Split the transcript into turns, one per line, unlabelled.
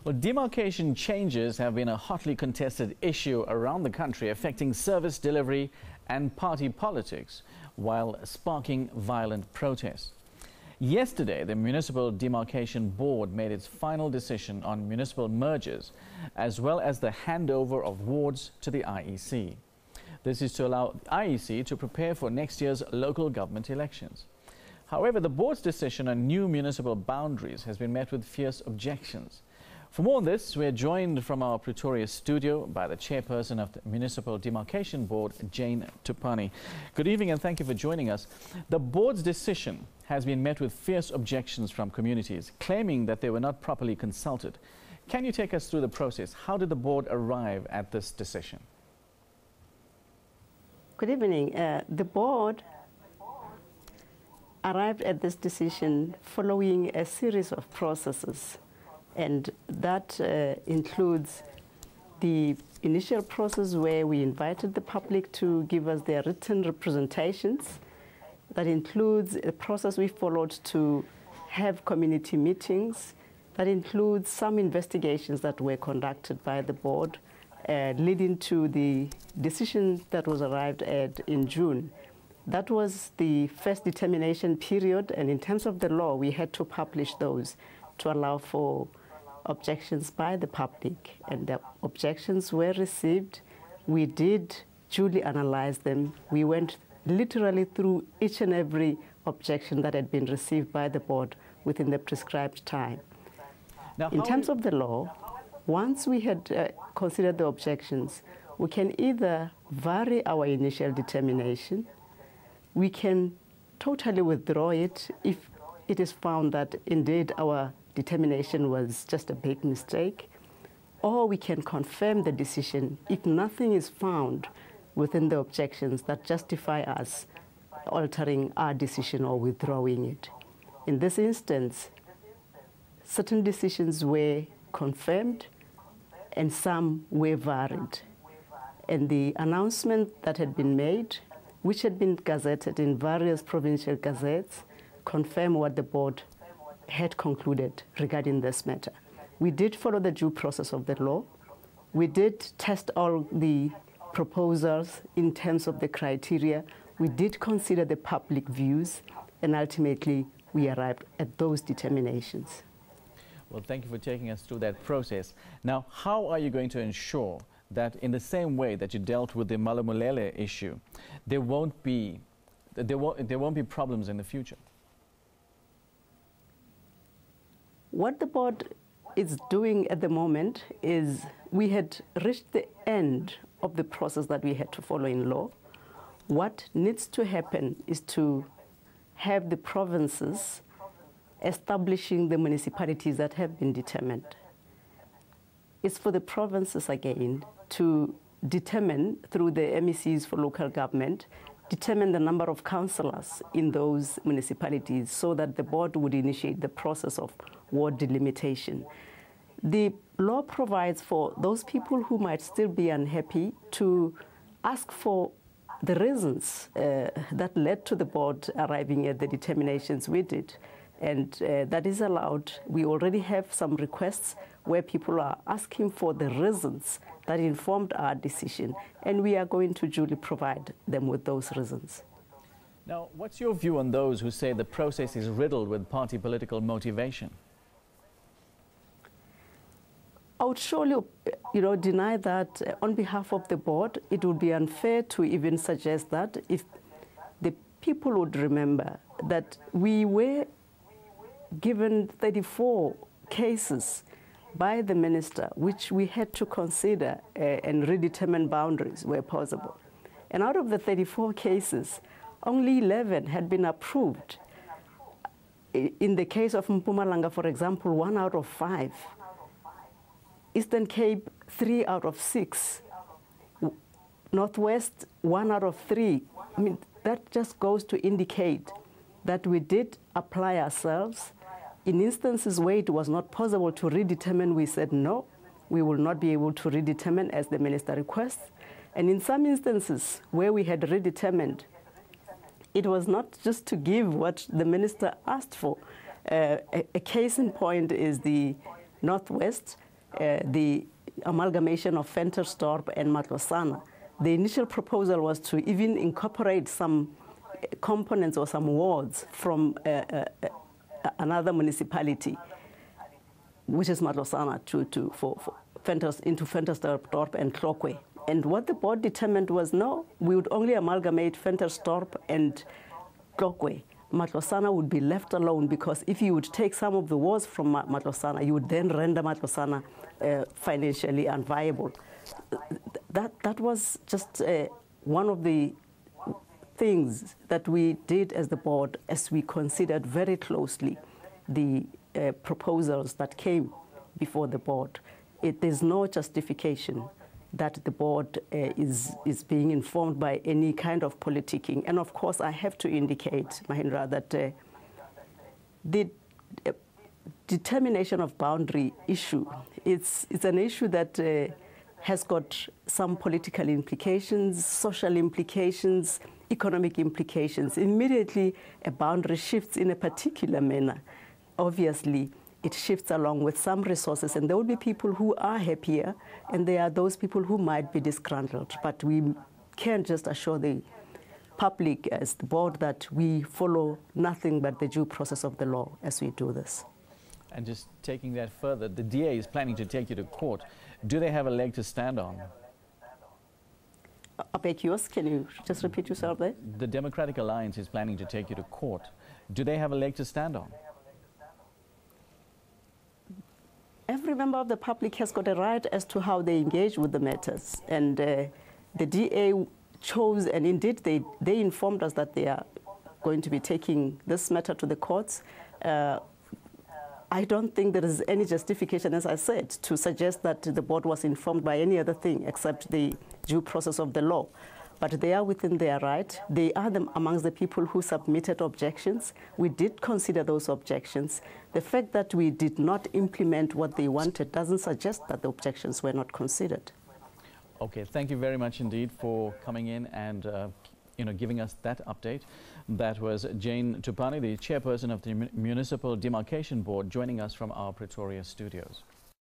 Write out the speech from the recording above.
Well, demarcation changes have been a hotly contested issue around the country, affecting service delivery and party politics, while sparking violent protests. Yesterday, the Municipal Demarcation Board made its final decision on municipal mergers, as well as the handover of wards to the IEC. This is to allow IEC to prepare for next year's local government elections. However, the board's decision on new municipal boundaries has been met with fierce objections. For more on this, we are joined from our Pretoria studio by the chairperson of the Municipal Demarcation Board, Jane Thupane. Good evening and thank you for joining us. The board's decision has been met with fierce objections from communities, claiming that they were not properly consulted. Can you take us through the process? How did the board arrive at this decision?
Good evening. The board arrived at this decision following a series of processes, and that includes the initial process where we invited the public to give us their written representations. That includes a process we followed to have community meetings. That includes some investigations that were conducted by the board, leading to the decision that was arrived at in June. That was the first determination period, and in terms of the law, we had to publish those to allow for objections by the public, and the objections were received. We did duly analyze them. We went literally through each and every objection that had been received by the board within the prescribed time. Now, in terms of the law, once we had considered the objections, we can either vary our initial determination, we can totally withdraw it if it is found that indeed our determination was just a big mistake, or we can confirm the decision if nothing is found within the objections that justify us altering our decision or withdrawing it. In this instance, certain decisions were confirmed and some were varied. And the announcement that had been made, which had been gazetted in various provincial gazettes, confirmed what the board had concluded regarding this matter. We did follow the due process of the law. We did test all the proposals in terms of the criteria. We did consider the public views, and ultimately we arrived at those determinations.
Well, thank you for taking us through that process. Now, how are you going to ensure that in the same way that you dealt with the Malamulele issue, there won't be problems in the future?
What the board is doing at the moment is we had reached the end of the process that we had to follow in law. What needs to happen is to have the provinces establishing the municipalities that have been determined. It's for the provinces again to determine through the MECs for local government, determine the number of councillors in those municipalities so that the board would initiate the process of ward delimitation. The law provides for those people who might still be unhappy to ask for the reasons that led to the board arriving at the determinations we did. And that is allowed. We already have some requests where people are asking for the reasons that informed our decision, and we are going to duly provide them with those reasons.
Now, what's your view on those who say the process is riddled with party political motivation?
I would surely, deny that on behalf of the board. It would be unfair to even suggest that. If the people would remember that we were given 34 cases by the minister, which we had to consider and redetermine boundaries where possible. And out of the 34 cases, only 11 had been approved. In the case of Mpumalanga, for example, 1 out of 5. Eastern Cape, 3 out of 6. Northwest, 1 out of 3. I mean, that just goes to indicate that we did apply ourselves. In instances where it was not possible to redetermine, we said no, we will not be able to redetermine as the minister requests. And in some instances where we had redetermined, it was not just to give what the minister asked for. A case in point is the Northwest. the amalgamation of Ventersdorp and Matlosana, the initial proposal was to even incorporate some components or some wards from another municipality, which is Matlosana, into Ventersdorp and Tlokwe. And what the board determined was, no, we would only amalgamate Ventersdorp and Tlokwe. Matlosana would be left alone, because if you would take some of the wards from Matlosana, you would then render Matlosana financially unviable. That was just one of the things that we did as the board, as we considered very closely the proposals that came before the board. There's no justification that the board is being informed by any kind of politicking. And of course, I have to indicate, Mahindra, that the determination of boundary issue, it's an issue that has got some political implications, social implications, economic implications. Immediately, a boundary shifts in a particular manner. Obviously, it shifts along with some resources, and there will be people who are happier, and there are those people who might be disgruntled. But we can just assure the public as the board that we follow nothing but the due process of the law as we do this.
And just taking that further, the DA is planning to take you to court. Do they have a leg to stand on?
I beg yours, can you just repeat yourself there?
The Democratic Alliance is planning to take you to court. Do they have a leg to stand on?
Every member of the public has got a right as to how they engage with the matters. And the DA chose, and indeed they informed us that they are going to be taking this matter to the courts. I don't think there is any justification, as I said, to suggest that the board was informed by any other thing except the due process of the law. But they are within their right. They are amongst the people who submitted objections. We did consider those objections. The fact that we did not implement what they wanted doesn't suggest that the objections were not considered.
Okay, thank you very much indeed for coming in and giving us that update. That was Jane Thupane, the chairperson of the Municipal Demarcation Board, joining us from our Pretoria studios.